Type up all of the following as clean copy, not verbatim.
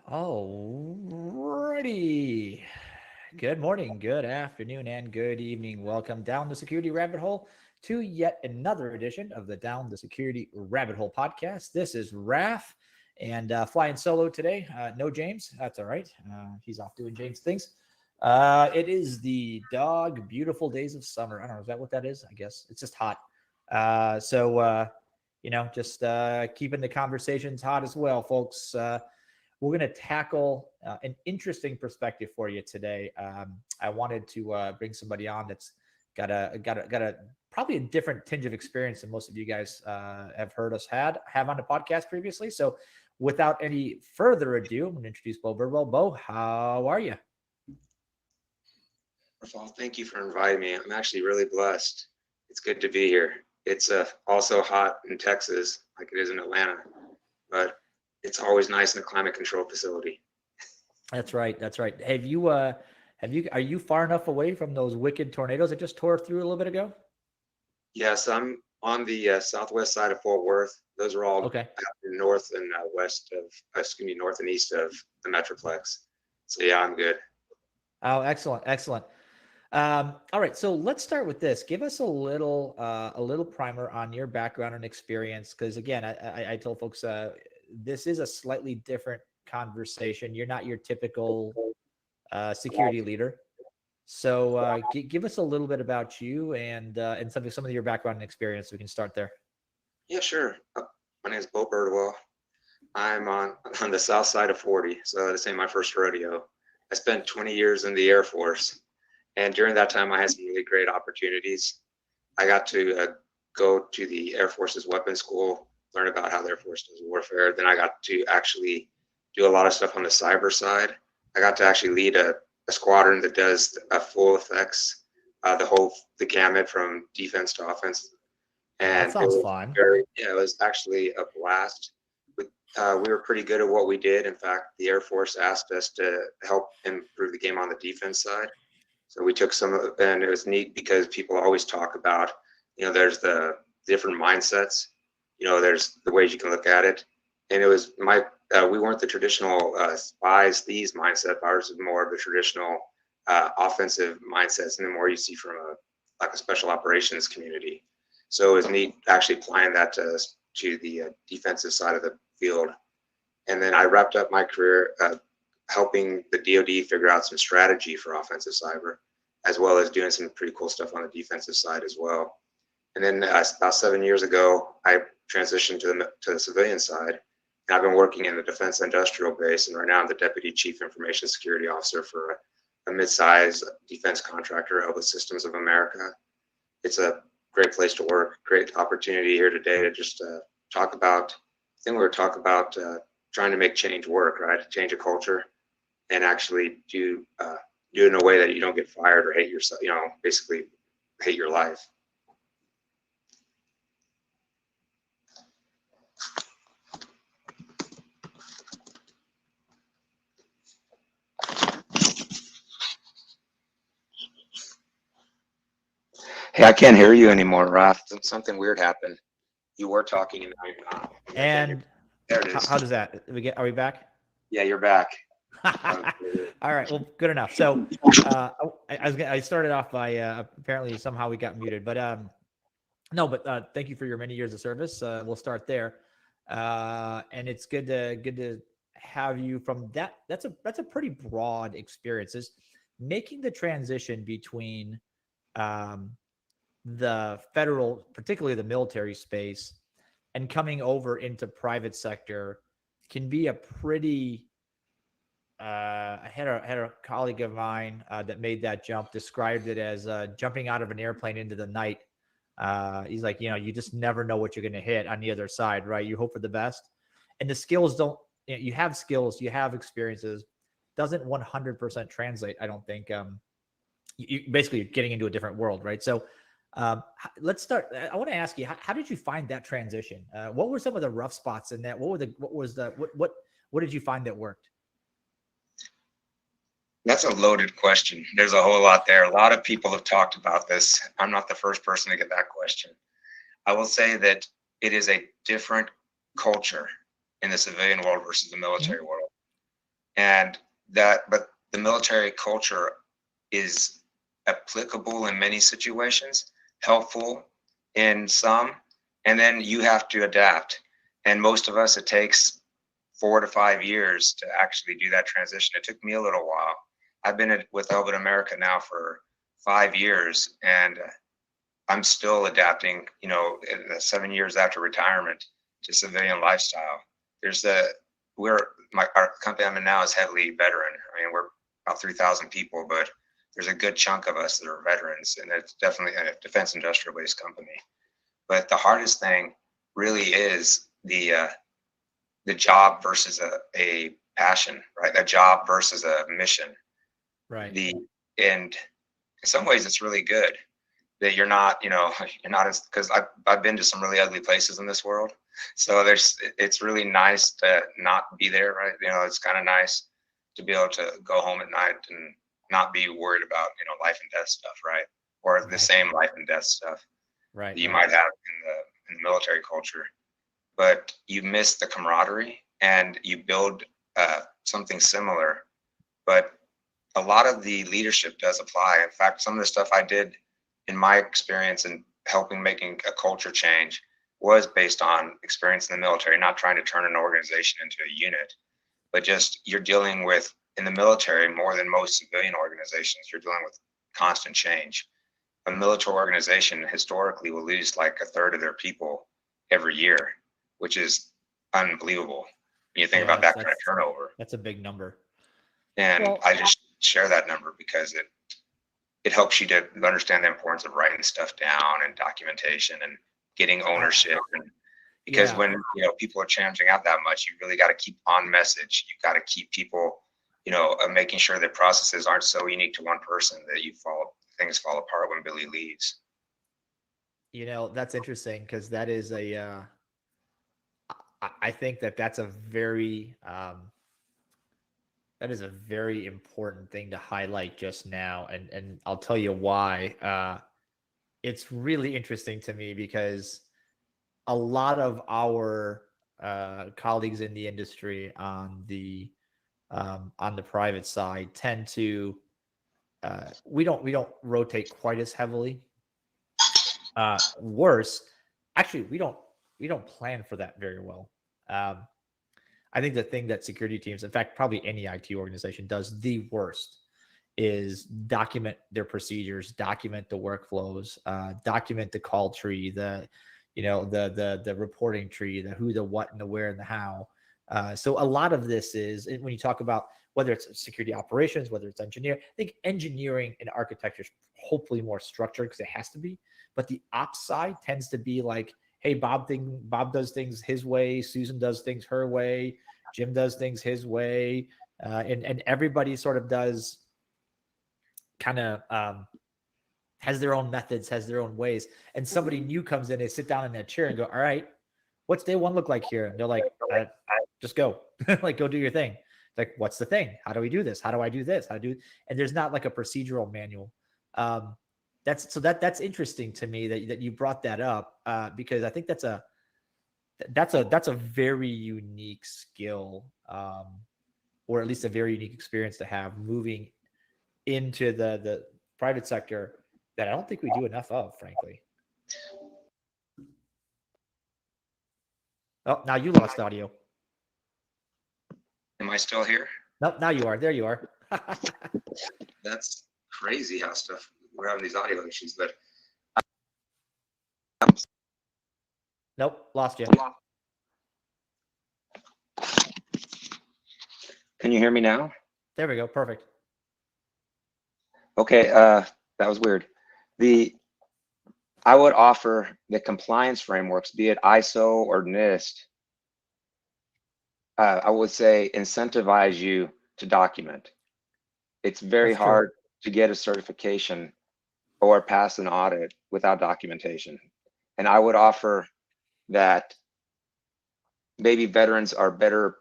Alrighty. Good morning, good afternoon, and good evening. Welcome down the security rabbit hole to yet another edition of the Down the Security Rabbit Hole podcast. This is Raf and flying solo today. No James. That's all right. He's off doing James things. It is the dog beautiful days of summer. I don't know. Is that what that is? I guess it's just hot. Just keeping the conversations hot as well, folks. We're going to tackle an interesting perspective for you today. I wanted to bring somebody on that's got a probably a different tinge of experience than most of you guys have heard us have on the podcast previously. So, without any further ado, I'm going to introduce Bo Birdwell. Bo, how are you? First of all, thank you for inviting me. I'm actually really blessed. It's good to be here. It's also hot in Texas, like it is in Atlanta, but it's always nice in a climate control facility. That's right. That's right. Are you far enough away from those wicked tornadoes that just tore through a little bit ago? Yes, I'm on the southwest side of Fort Worth. Those are all Okay. north and north and east of the Metroplex. So yeah, I'm good. Oh, excellent. Excellent. All right, so let's start with this. Give us a little primer on your background and experience, because again, I told folks this is a slightly different conversation. You're not your typical security leader, so give us a little bit about you and some of your background and experience. We can start there. Yeah, sure. My name is Bo Birdwell. I'm on the south side of 40, so this ain't my first rodeo. I spent 20 years in the Air Force. And during that time, I had some really great opportunities. I got to go to the Air Force's weapons school, learn about how the Air Force does warfare. Then I got to actually do a lot of stuff on the cyber side. I got to actually lead a squadron that does full effects, the gamut from defense to offense. Oh, that And sounds fun. it was actually a blast. We were pretty good at what we did. In fact, the Air Force asked us to help improve the game on the defense side. So we took some of it, and it was neat because people always talk about, there's the different mindsets, there's the ways you can look at it. And it was we weren't the traditional spies, these mindset. Ours was more of the traditional offensive mindsets, and the more you see from a special operations community. So it was neat actually applying that to the defensive side of the field. And then I wrapped up my career helping the DoD figure out some strategy for offensive cyber, as well as doing some pretty cool stuff on the defensive side as well. And then about 7 years ago, I transitioned to the civilian side. And I've been working in the defense industrial base, and right now I'm the Deputy Chief Information Security Officer for a mid-size defense contractor, Elba Systems of America. It's a great place to work, great opportunity here today to just talk about, I think we're talking about trying to make change work, right? Change a culture and actually do it in a way that you don't get fired or hate yourself, basically hate your life. Hey, I can't hear you anymore, Raf. Something weird happened. You were talking and now you're not. And there it is. how does that? Are we back? Yeah, you're back. All right. Well, good enough. So I started off by apparently somehow we got muted, but no, but thank you for your many years of service. We'll start there, and it's good to have you from that. That's a pretty broad experience. Is making the transition between the federal, particularly the military space, and coming over into private sector can be a pretty I had a colleague of mine that made that jump, described it as jumping out of an airplane into the night. He's like, you just never know what you're going to hit on the other side, right? You hope for the best. And the skills don't, you have skills, you have experiences, doesn't 100% translate, I don't think. You basically you're getting into a different world, right? So let's start. I want to ask you, how did you find that transition? What were some of the rough spots in that? What did you find that worked? That's a loaded question. There's a whole lot there. A lot of people have talked about this. I'm not the first person to get that question. I will say that it is a different culture in the civilian world versus the military world. And but the military culture is applicable in many situations, helpful in some, and then you have to adapt. And most of us, it takes 4 to 5 years to actually do that transition. It took me a little while. I've been with Elbit America now for 5 years, and I'm still adapting, 7 years after retirement to civilian lifestyle. Our company I'm in now is heavily veteran. I mean, we're about 3,000 people, but there's a good chunk of us that are veterans, and it's definitely a defense industrial based company. But the hardest thing really is the job versus a passion, right? A job versus a mission. Right. And in some ways it's really good that you're not because I've been to some really ugly places in this world. So it's really nice to not be there, right? It's kind of nice to be able to go home at night and not be worried about, life and death stuff, right? Or the same life and death stuff Right. that you might have in the military culture. But you miss the camaraderie and you build something similar. But a lot of the leadership does apply. In fact, some of the stuff I did in my experience in making a culture change was based on experience in the military, not trying to turn an organization into a unit, but just you're dealing with, in the military, more than most civilian organizations, you're dealing with constant change. A military organization historically will lose like a third of their people every year, which is unbelievable when you think about that kind of turnover. That's a big number. And I just share that number because it helps you to understand the importance of writing stuff down and documentation and getting ownership. And because when people are changing out that much, you really got to keep on message. You got to keep people, making sure that processes aren't so unique to one person that things fall apart when Billy leaves. That's interesting because that is I think that's a very important thing to highlight just now, and I'll tell you why. It's really interesting to me because a lot of our colleagues in the industry on the private side tend to we don't rotate quite as heavily. Worse, actually, we don't plan for that very well. I think the thing that security teams, in fact, probably any IT organization does the worst is document their procedures, document the workflows, document the call tree, the reporting tree, the who, the what, and the where, and the how. So a lot of this is when you talk about whether it's security operations, whether it's engineering. I think engineering and architecture is hopefully more structured because it has to be. But the ops side tends to be like, hey, Bob does things his way, Susan does things her way, Jim does things his way, and everybody sort of does kind of has their own methods, has their own ways. And somebody new comes in, they sit down in that chair and go, all right, what's day one look like here? And they're like, just go, like, go do your thing. Like, what's the thing? How do we do this? How do I do this? And there's not like a procedural manual. That's interesting to me that you brought that up because I think that's a very unique skill, or at least a very unique experience to have moving into the private sector that I don't think we do enough of, frankly. Oh, now you lost audio. Am I still here? No, now you are. There you are. That's crazy how we're having these audio issues, but nope, lost you. Can you hear me now? There we go. Perfect. Okay, that was weird. I would offer the compliance frameworks, be it ISO or NIST. I would say incentivize you to document. It's very hard to get a certification or pass an audit without documentation. And I would offer that maybe veterans are better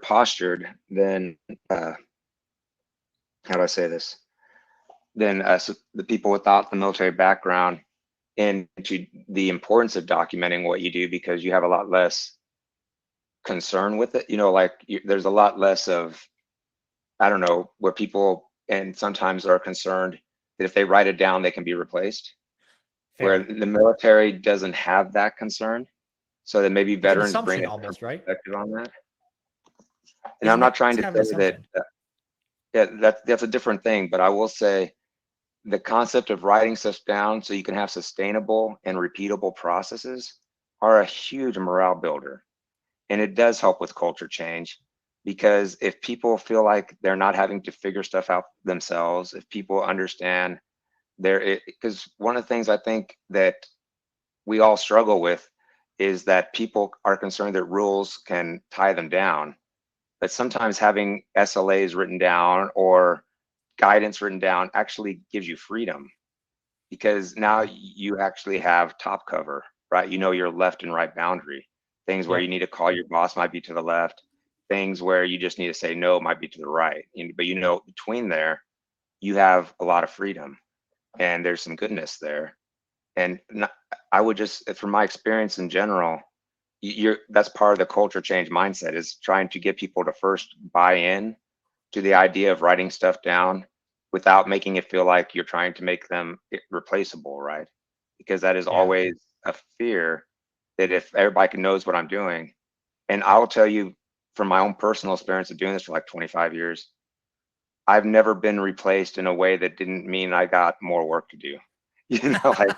postured than how do I say this? Than the people without the military background into the importance of documenting what you do, because you have a lot less concern with it. Like there's a lot less of, I don't know, where people and sometimes are concerned that if they write it down, they can be replaced. Where Fair. the military doesn't have that concern. So that maybe It's an veterans bring assumption a different almost, right? perspective on that. And I'm Isn't not it? trying It's to kind of an say that, assumption. that's a different thing, but I will say the concept of writing stuff down so you can have sustainable and repeatable processes are a huge morale builder. And it does help with culture change, because if people feel like they're not having to figure stuff out themselves, if people understand because one of the things I think that we all struggle with is that people are concerned that rules can tie them down. But sometimes having SLAs written down or guidance written down actually gives you freedom, because now Yeah. you actually have top cover, right? Your left and right boundary. Things where you Yep. need to call your boss might be to the left. Things where you just need to say no might be to the right. But between there, you have a lot of freedom, and there's some goodness there. And I would just, from my experience in general, that's part of the culture change mindset, is trying to get people to first buy in to the idea of writing stuff down without making it feel like you're trying to make them replaceable, right? Because that is Yeah. always a fear, that if everybody knows what I'm doing, and I will tell you from my own personal experience of doing this for like 25 years, I've never been replaced in a way that didn't mean I got more work to do. Like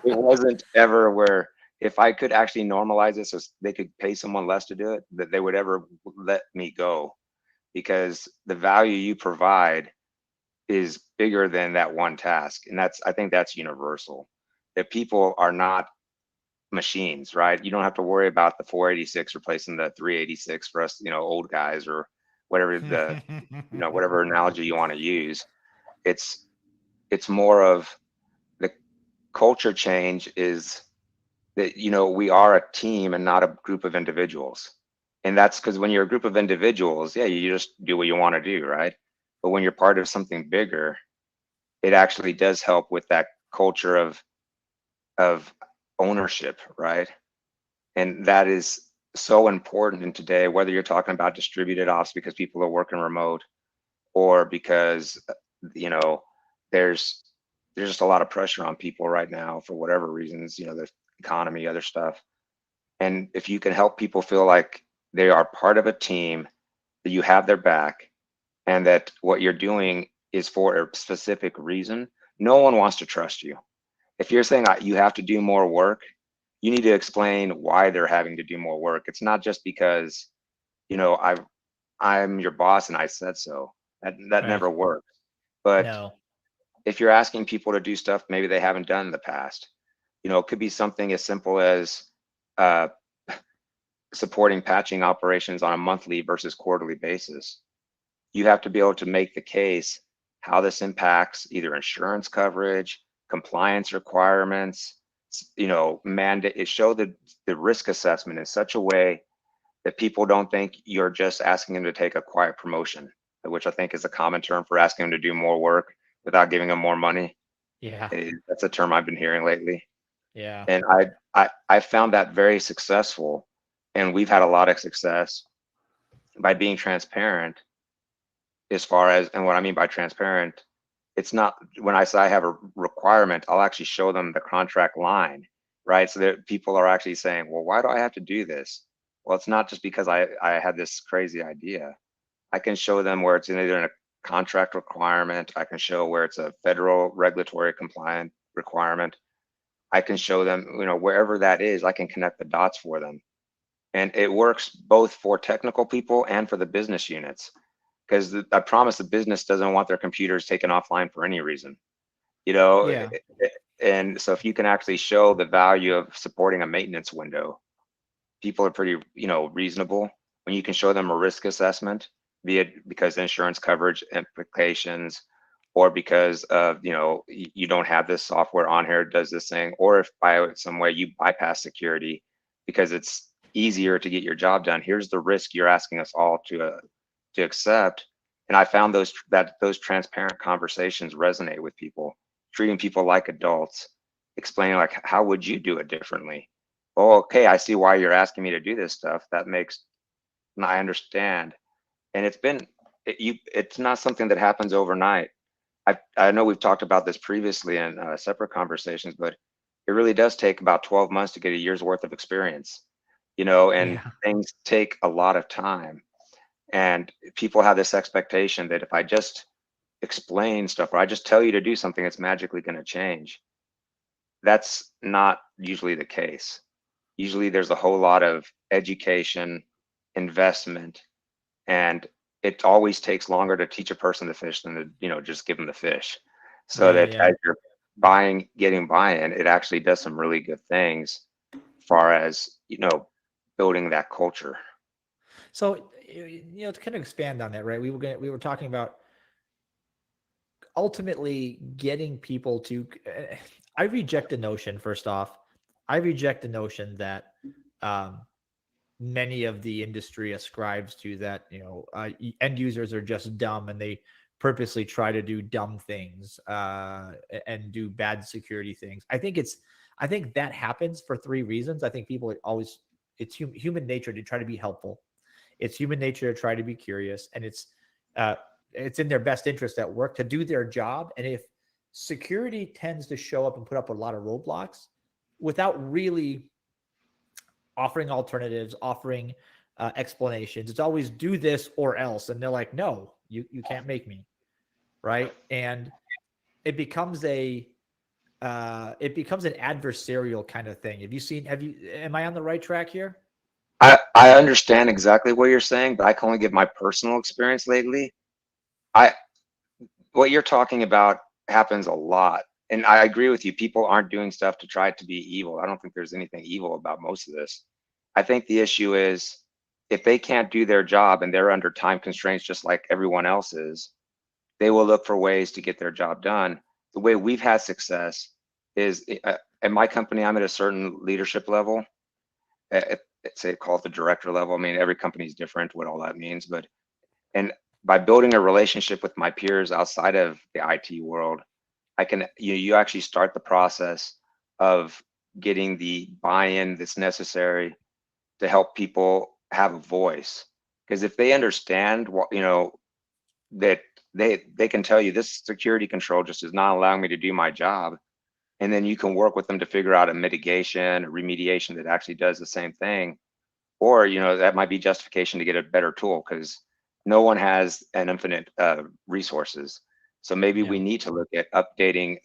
it wasn't ever where if I could actually normalize it so they could pay someone less to do it, that they would ever let me go, because the value you provide is bigger than that one task. And I think that's universal, that people are not machines, right? You don't have to worry about the 486 replacing the 386 for us, old guys, or whatever whatever analogy you want to use. It's it's more of the culture change is that we are a team and not a group of individuals. And that's because when you're a group of individuals, yeah, you just do what you want to do, right? But when you're part of something bigger, it actually does help with that culture of ownership, right? And that is so important in today, whether you're talking about distributed ops because people are working remote, or because you know there's there's just a lot of pressure on people right now for whatever reasons, the economy, other stuff. And if you can help people feel like they are part of a team, that you have their back, and that what you're doing is for a specific reason, no one wants to trust you. If you're saying you have to do more work, you need to explain why they're having to do more work. It's not just because, you know, I I'm your boss and I said so. That Right. never works. But No. if you're asking people to do stuff maybe they haven't done in the past, it could be something as simple as uh, supporting patching operations on a monthly versus quarterly basis. You have to be able to make the case how this impacts either insurance coverage, compliance requirements, mandate. Show the risk assessment in such a way that people don't think you're just asking them to take a quiet promotion, which I think is a common term for asking them to do more work without giving them more money. Yeah. That's a term I've been hearing lately. Yeah. And I found that very successful. And we've had a lot of success by being transparent as far as, and what I mean by transparent, it's not when I say I have a requirement, I'll actually show them the contract line, right? So that people are actually saying, well, why do I have to do this? Well, it's not just because I had this crazy idea. I can show them where it's either in a contract requirement. I can show where it's a federal regulatory compliant requirement. I can show them, wherever that is, I can connect the dots for them. And it works both for technical people and for the business units, because I promise the business doesn't want their computers taken offline for any reason, you know. Yeah. And so if you can actually show the value of supporting a maintenance window, people are pretty, reasonable. When you can show them a risk assessment, be it because insurance coverage implications, or because of, you don't have this software on here, does this thing, or if by some way you bypass security because it's easier to get your job done. Here's the risk you're asking us all to accept. And I found those transparent conversations resonate with people, treating people like adults. explaining like, how would you do it differently? Oh, okay, I see why you're asking me to do this stuff. That makes, I understand. And it's not something that happens overnight. I know we've talked about this previously in separate conversations, but it really does take about 12 months to get a year's worth of experience, and Yeah. things take a lot of time. And people have this expectation that if I just explain stuff or I just tell you to do something, it's magically going to change. That's not usually the case. Usually there's a whole lot of education, investment, and it always takes longer to teach a person to fish than to, just give them the fish. So Yeah. that Yeah. as you're getting buy-in, it actually does some really good things far as, building that culture. So, to kind of expand on that, right? We were talking about ultimately getting people to. I reject the notion. First off, I reject the notion that um, many of the industry ascribes to, that end users are just dumb and they purposely try to do dumb things and do bad security things. I think that happens for three reasons. I think people are always, it's human nature to try to be helpful. It's human nature to try to be curious, and uh, it's in their best interest at work to do their job. And if security tends to show up and put up a lot of roadblocks without really offering alternatives, offering explanations, it's always do this or else, and they're like, no, you can't make me, right? And it becomes an adversarial kind of thing. Am I on the right track here? I understand exactly what you're saying, but I can only give my personal experience lately. I What you're talking about happens a lot. And I agree with you. People aren't doing stuff to try to be evil. I don't think there's anything evil about most of this. I think the issue is if they can't do their job and they're under time constraints just like everyone else is, they will look for ways to get their job done. The way we've had success is at my company, I'm at a certain leadership level. Say call it the director level. I mean, every company is different, what all that means, but and by building a relationship with my peers outside of the IT world, I can you actually start the process of getting the buy-in that's necessary to help people have a voice. Because if they understand what that they can tell you this security control just is not allowing me to do my job, and then you can work with them to figure out a mitigation, a remediation that actually does the same thing, or that might be justification to get a better tool because no one has an infinite resources. So maybe Yeah. we need to look at updating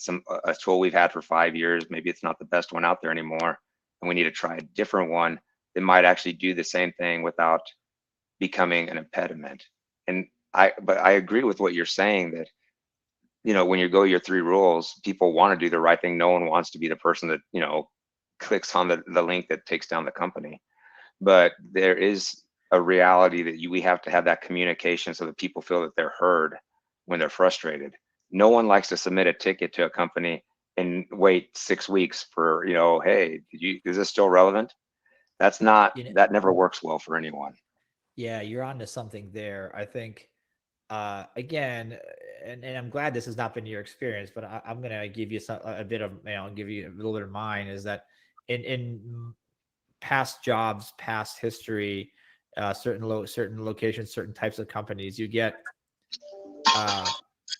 a tool we've had for 5 years. Maybe it's not the best one out there anymore, and we need to try a different one that might actually do the same thing without becoming an impediment. And but I agree with what you're saying that when you go your three rules, people want to do the right thing. No one wants to be the person that clicks on the link that takes down the company. But there is a reality that we have to have that communication so that people feel that they're heard when they're frustrated. No one likes to submit a ticket to a company and wait 6 weeks for, hey, is this still relevant? You know, That never works well for anyone. yeah, you're onto something there. I think again, and I'm glad this has not been your experience, but I'm gonna give you a bit of, give you a little bit of mine. Is that in past jobs, past history, certain locations, certain types of companies, uh,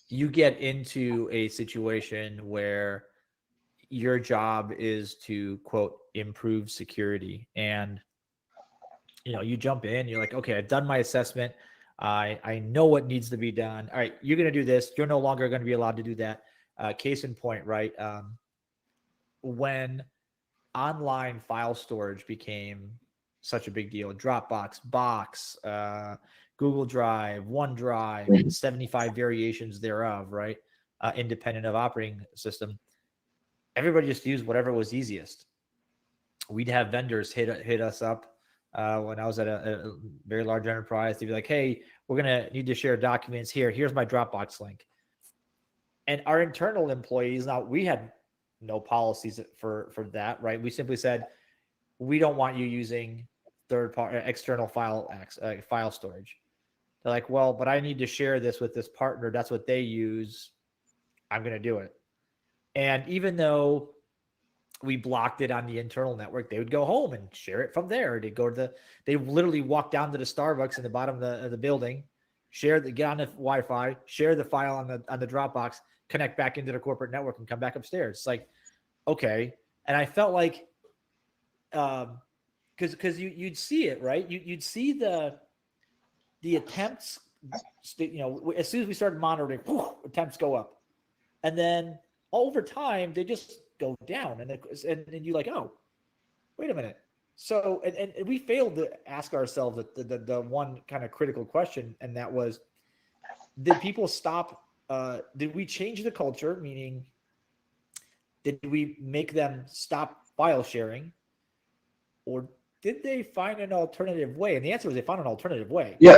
you get into a situation where your job is to quote improve security, and you jump in, you're like, okay, I've done my assessment. I know what needs to be done. All right, you're going to do this. You're no longer going to be allowed to do that. Case in point, right? When online file storage became such a big deal, Dropbox, Box, Google Drive, OneDrive, and 75 variations thereof, right? Independent of operating system. Everybody just used whatever was easiest. We'd have vendors hit us up when I was at a very large enterprise. They'd be like, "Hey, we're gonna need to share documents here. Here's my Dropbox link." And our internal employees, now we had no policies for that, right? We simply said we don't want you using third party external file storage. They're like, "Well, but I need to share this with this partner. That's what they use. I'm gonna do it." And even though we blocked it on the internal network, they would go home and share it from there. They'd go to they literally walk down to the Starbucks in the bottom of the building, get on the Wi-Fi, share the file on the Dropbox, connect back into the corporate network, and come back upstairs. It's like, okay. And I felt like, because you'd see it, right? You'd see the attempts, as soon as we started monitoring, attempts go up, and then over time they just go down, and you're like, oh, wait a minute. So and we failed to ask ourselves the one kind of critical question, and that was, did people stop? Did we change the culture? Meaning, did we make them stop file sharing, or did they find an alternative way? And the answer was they found an alternative way. Yeah,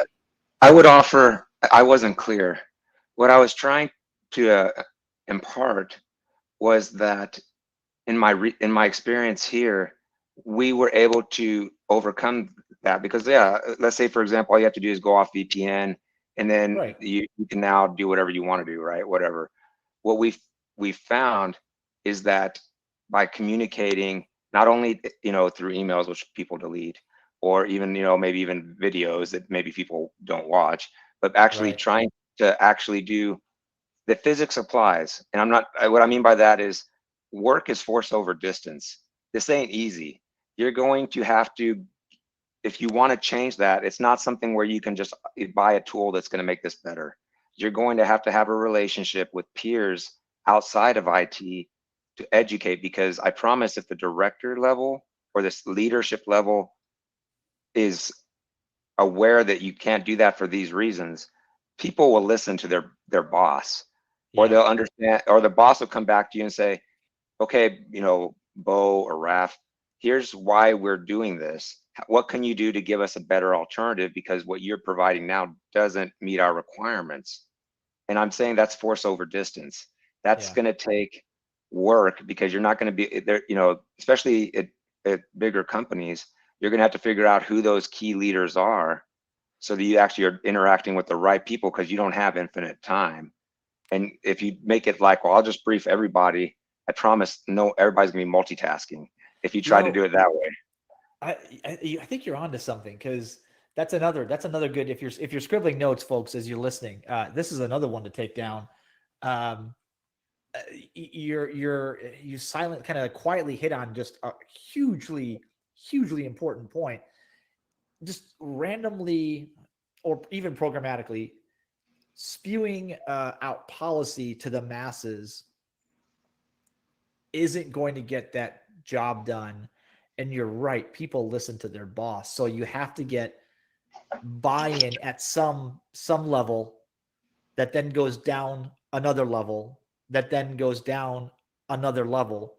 I would offer, I wasn't clear. What I was trying to impart was that in my experience here, we were able to overcome that because, yeah, let's say, for example, all you have to do is go off VPN, and then Right. you can now do whatever you want to do, right? Whatever. What we found is that by communicating, not only through emails, which people delete, or even maybe even videos that maybe people don't watch, but actually Right. trying to actually do the physics applies. And what I mean by that is work is force over distance. This ain't easy. You're going to have to, if you want to change that, it's not something where you can just buy a tool that's going to make this better. You're going to have a relationship with peers outside of IT to educate, because I promise if the director level or this leadership level is aware that you can't do that for these reasons, people will listen to their boss, or Yeah. they'll understand, or the boss will come back to you and say, okay, Bo or Raf, here's why we're doing this. What can you do to give us a better alternative? Because what you're providing now doesn't meet our requirements. And I'm saying that's force over distance. That's Yeah. going to take work, because you're not going to be there, especially at bigger companies, you're going to have to figure out who those key leaders are so that you actually are interacting with the right people, because you don't have infinite time. And if you make it like, well, I'll just brief everybody, I promise no, everybody's gonna be multitasking if you You try to know, do it that way. I think you're onto something, because that's another good, if you're scribbling notes, folks, as you're listening, this is another one to take down. Um, you silent kind of quietly hit on just a hugely important point. Just randomly or even programmatically spewing out policy to the masses isn't going to get that job done. And you're right, people listen to their boss, so you have to get buy-in at some level, that then goes down another level, that then goes down another level.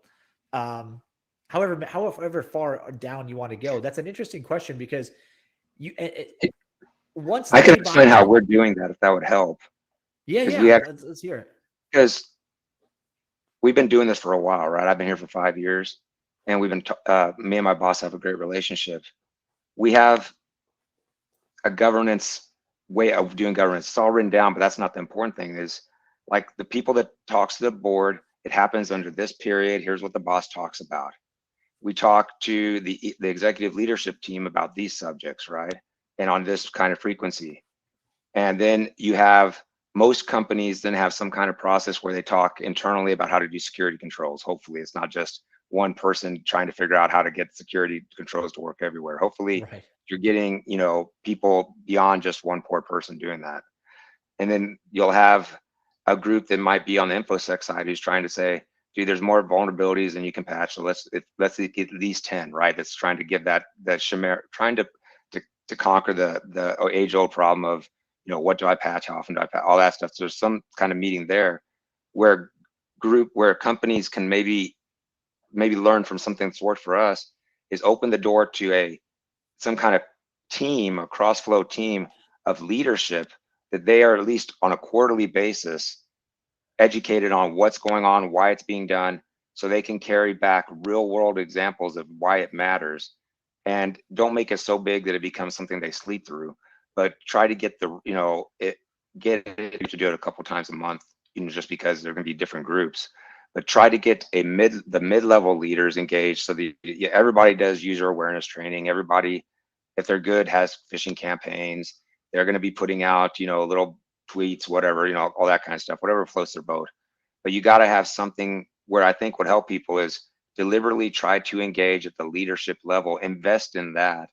However far down you want to go. That's an interesting question, because you once I can they buy explain how in. we're doing that if that would help, Yeah, because we yeah. have Let's hear it. because we've been doing this for a while, right? I've been here for 5 years, and we've been me and my boss have a great relationship. We have a governance way of doing governance. It's all written down, but that's not the important thing. Is like the people that talks to the board, it happens under this period. Here's what the boss talks about. We talk to the executive leadership team about these subjects, right? And on this kind of frequency. And then you have most companies then have some kind of process where they talk internally about how to do security controls. Hopefully it's not just one person trying to figure out how to get security controls to work everywhere. Hopefully Right. you're getting, people beyond just one poor person doing that. And then you'll have a group that might be on the infosec side who's trying to say, dude, there's more vulnerabilities than you can patch. So let's get at least 10, right? That's trying to give that chimera, trying to conquer the age old problem of, what do I patch? How often do I patch? All that stuff. So there's some kind of meeting there where companies can maybe learn from something that's worked for us, is open the door to some kind of team, a cross flow team of leadership, that they are at least on a quarterly basis educated on what's going on, why it's being done, so they can carry back real world examples of why it matters. And don't make it so big that it becomes something they sleep through, but try to get get it to do it a couple times a month, just because they're going to be different groups. but try to get the mid-level leaders engaged so that everybody does user awareness training. Everybody, if they're good, has phishing campaigns. They're going to be putting out, little tweets, whatever, all that kind of stuff, whatever floats their boat. But you got to have something where I think would help people is deliberately try to engage at the leadership level, invest in that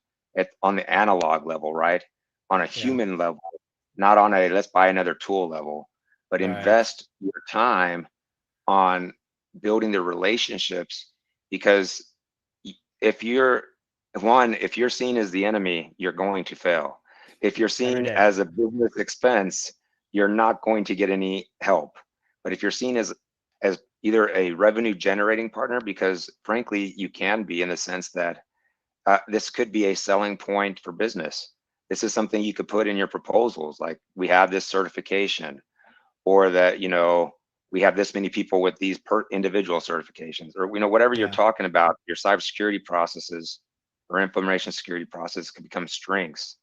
on the analog level, right? On a human level, not on a let's buy another tool level, but Right. invest your time on building the relationships. Because if you're seen as the enemy, you're going to fail. If you're Every seen day. as a business expense, you're not going to get any help. But if you're seen as either a revenue generating partner, because frankly you can be, in the sense that this could be a selling point for business. This is something you could put in your proposals, like we have this certification, or that we have this many people with these individual certifications, or whatever you're Yeah. talking about. Your cybersecurity processes or information security process can become strengths.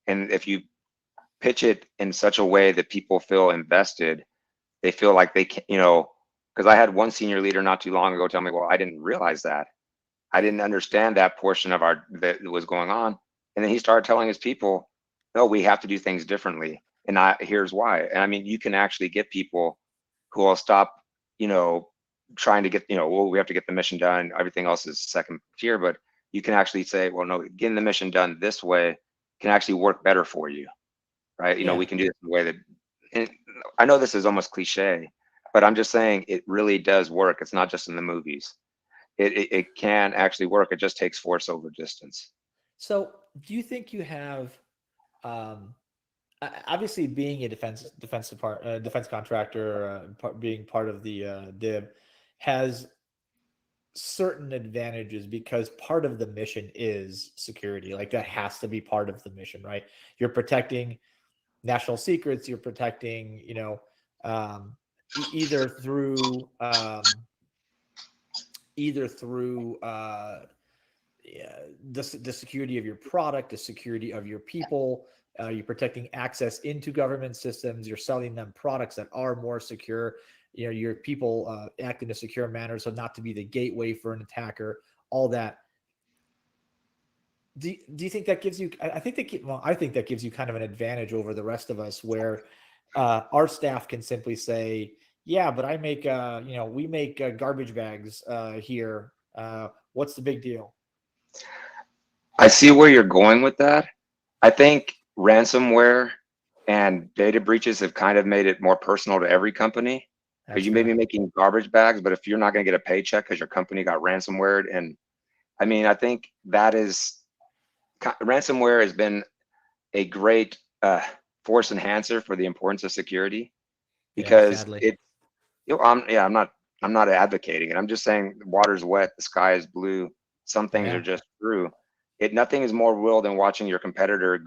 And if you pitch it in such a way that people feel invested, they feel like they can, because I had one senior leader not too long ago tell me, well, I didn't realize that. I didn't understand that portion of that was going on. And then he started telling his people, no, we have to do things differently. And here's why. And I mean, you can actually get people who will stop, trying to get, well, we have to get the mission done. Everything else is second tier. But you can actually say, well, no, getting the mission done this way can actually work better for you, right? Yeah. We can do this in a way that, and I know this is almost cliche, but I'm just saying it really does work. It's not just in the movies. It can actually work. It just takes force over distance. So, do you think you have, obviously, being a defense contractor, being part of the DIB, has certain advantages because part of the mission is security. Like that has to be part of the mission, right? You're protecting national secrets. You're protecting, um, either through either through yeah, the security of your product, the security of your people. You're protecting access into government systems. You're selling them products that are more secure. Your people act in a secure manner, so not to be the gateway for an attacker. All that. Do you think that gives you? I think I think that gives you kind of an advantage over the rest of us, where our staff can simply say, "Yeah, but I make we make garbage bags here. What's the big deal?" I see where you're going with that. I think ransomware and data breaches have kind of made it more personal to every company, because That's you may be fair. making garbage bags, but if you're not going to get a paycheck because your company got ransomware, and I mean, I think that is ransomware has been a great force enhancer for the importance of security, Yeah, because sadly. it, I'm not advocating it. I'm just saying the water's wet, the sky is blue. Some things are Yeah. just true. Nothing is more real than watching your competitor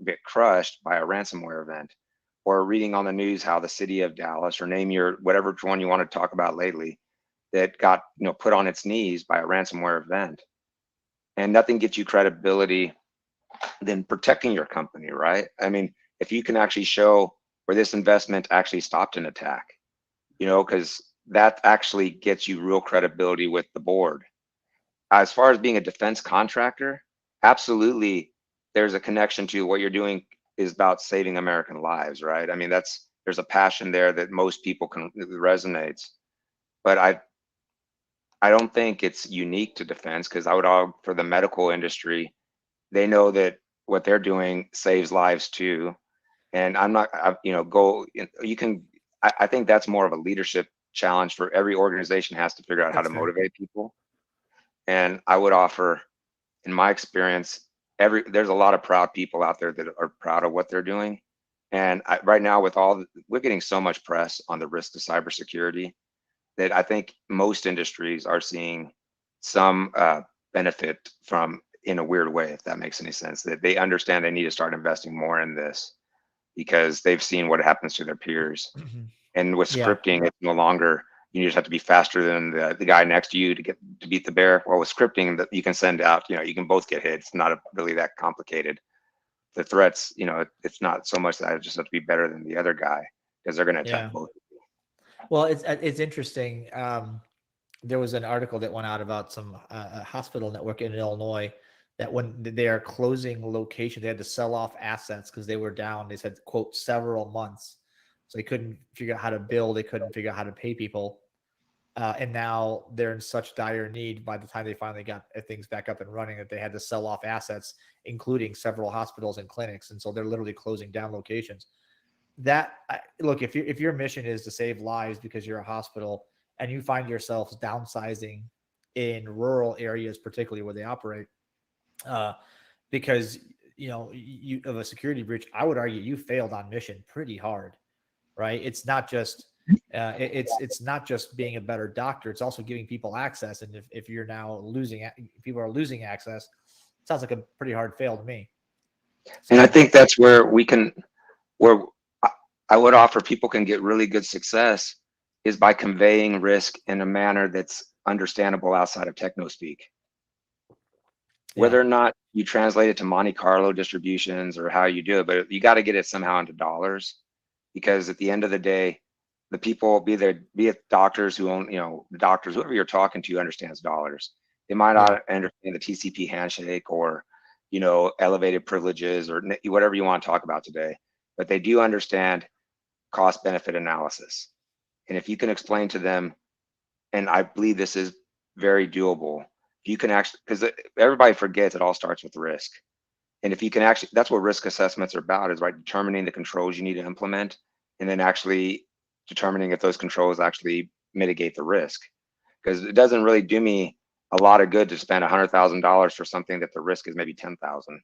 get crushed by a ransomware event, or reading on the news how the city of Dallas, or name your whatever one you want to talk about lately, that got put on its knees by a ransomware event. And nothing gets you credibility than protecting your company, right? I mean, if you can actually show where this investment actually stopped an attack, because that actually gets you real credibility with the board. As far as being a defense contractor, absolutely, there's a connection to what you're doing is about saving American lives, right? I mean, there's a passion there that most people can resonates. But I don't think it's unique to defense, because I would argue for the medical industry, they know that what they're doing saves lives too. And I'm not, you can, I think that's more of a leadership challenge for every organization. Has to figure out how That's to fair. motivate people. And I would offer, in my experience, there's a lot of proud people out there that are proud of what they're doing. And right now, we're getting so much press on the risk to cybersecurity, that I think most industries are seeing some benefit from, in a weird way, if that makes any sense, that they understand they need to start investing more in this, because they've seen what happens to their peers. And with Yeah. scripting, it's no longer, you just have to be faster than the guy next to you to beat the bear. Well, with scripting, that you can send out, you can both get hit. It's not really that complicated. The threats, it's not so much that I just have to be better than the other guy, because they're going to attack Yeah. both. Well, it's interesting. There was an article that went out about some a hospital network in Illinois that when they are closing location, they had to sell off assets because they were down. They said, quote, several months. So they couldn't figure out how to bill. They couldn't figure out how to pay people. And now they're in such dire need by the time they finally got things back up and running that they had to sell off assets, including several hospitals and clinics. And so they're literally closing down locations. Look, if your mission is to save lives because you're a hospital and you find yourselves downsizing in rural areas, particularly where they operate, because you of a security breach, I would argue you failed on mission pretty hard, right? It's not just it's not just being a better doctor; it's also giving people access. And if you're now people are losing access, it sounds like a pretty hard fail to me. So, And I think that's where where I would offer people can get really good success is by conveying risk in a manner that's understandable outside of techno speak. Whether or not you translate it to Monte Carlo distributions or how you do it, but you got to get it somehow into dollars, because at the end of the day, the people, be it doctors who own, the doctors, whoever you're talking to understands dollars. They might not understand the TCP handshake or, elevated privileges or whatever you want to talk about today, but they do understand cost benefit analysis. And if you can explain to them, and I believe this is very doable, you can actually, because everybody forgets it all starts with risk. And if you can actually, that's what risk assessments are about, is right, determining the controls you need to implement, and then actually determining if those controls actually mitigate the risk. Because it doesn't really do me a lot of good to spend $100,000 for something that the risk is maybe 10,000.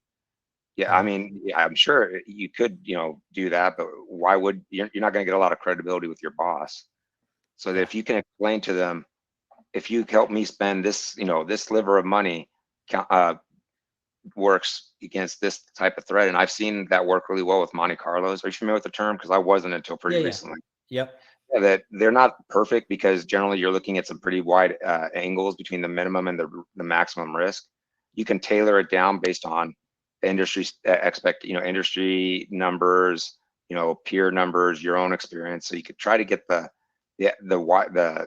Yeah, I mean, I'm sure you could, do that, but why would you're not going to get a lot of credibility with your boss. So that if you can explain to them, if you help me spend this, this sliver of money works against this type of threat. And I've seen that work really well with Monte Carlos. Are you familiar with the term? Because I wasn't until pretty recently. Yep. Yeah, that they're not perfect, because generally you're looking at some pretty wide angles between the minimum and the maximum risk. You can tailor it down based on the industry industry numbers, peer numbers, your own experience. So you could try to get the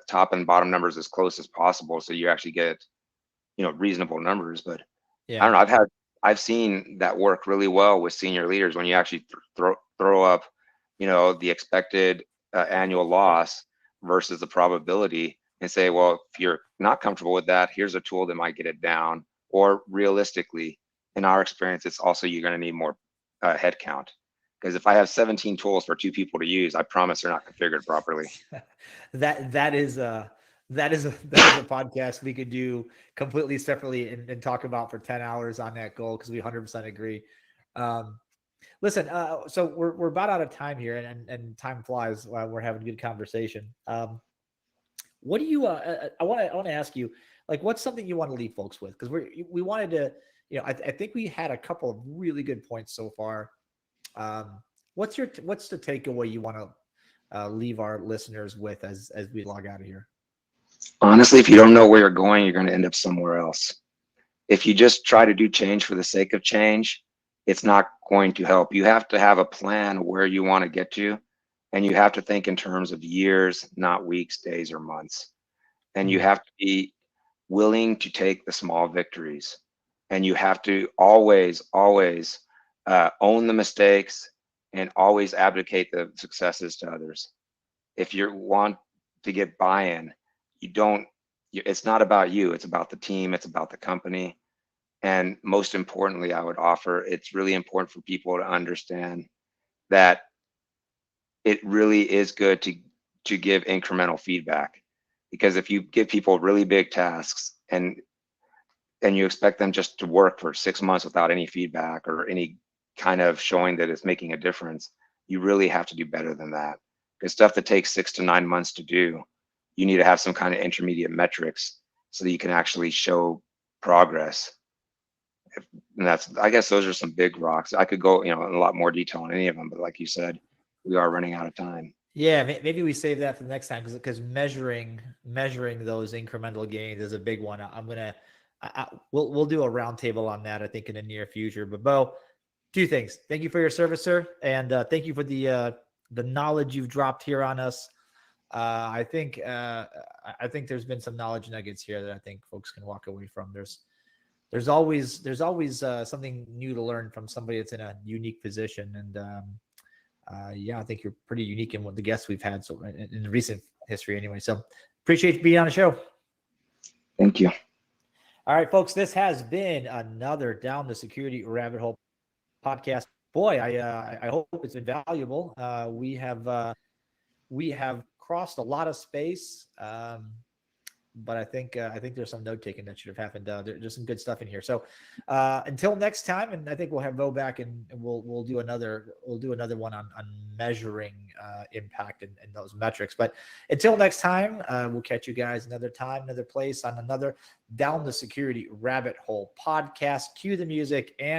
top and bottom numbers as close as possible, so you actually get reasonable numbers. But I don't know, I've seen that work really well with senior leaders when you actually throw up the expected annual loss versus the probability, and say, well, if you're not comfortable with that, here's a tool that might get it down. Or realistically, in our experience, it's also, you're going to need more head count. Because if I have 17 tools for 2 people to use, I promise they're not configured properly. that is a podcast we could do completely separately and talk about for 10 hours on that goal, because we 100% agree. Listen, so we're about out of time here, and time flies while we're having a good conversation. What do you? I want to ask you, like, what's something you want to leave folks with? Because we wanted to, I think we had a couple of really good points so far. What's the takeaway you want to leave our listeners with as we log out of here? Honestly, if you don't know where you're going, you're going to end up somewhere else. If you just try to do change for the sake of change, it's not going to help. You have to have a plan where you want to get to, and you have to think in terms of years, not weeks, days, or months. And you have to be willing to take the small victories, and you have to always own the mistakes and always abdicate the successes to others. If you want to get buy-in, it's not about you, it's about the team, it's about the company. And most importantly, I would offer, it's really important for people to understand that it really is good to give incremental feedback. Because if you give people really big tasks and you expect them just to work for 6 months without any feedback or any kind of showing that it's making a difference, you really have to do better than that. Because stuff that takes 6 to 9 months to do, you need to have some kind of intermediate metrics so that you can actually show progress. And I guess those are some big rocks. I could go, in a lot more detail on any of them, but like you said, we are running out of time. Yeah, maybe we save that for the next time, because measuring those incremental gains is a big one. We'll do a roundtable on that, I think, in the near future. But Bo, 2 things. Thank you for your service, sir, and thank you for the knowledge you've dropped here on us. I think there's been some knowledge nuggets here that I think folks can walk away from. There's always something new to learn from somebody that's in a unique position, and yeah, I think you're pretty unique in what the guests we've had so in recent history anyway. So appreciate you being on the show. Thank you. All right, folks, this has been another Down the Security Rabbit Hole podcast. Boy, I hope it's been valuable. We have crossed a lot of space, but I think there's some note taking that should have happened. There's some good stuff in here. So until next time, and I think we'll have Bo back, and we'll do another one on measuring impact and those metrics. But until next time, we'll catch you guys another time, another place on another Down the Security Rabbit Hole podcast. Cue the music and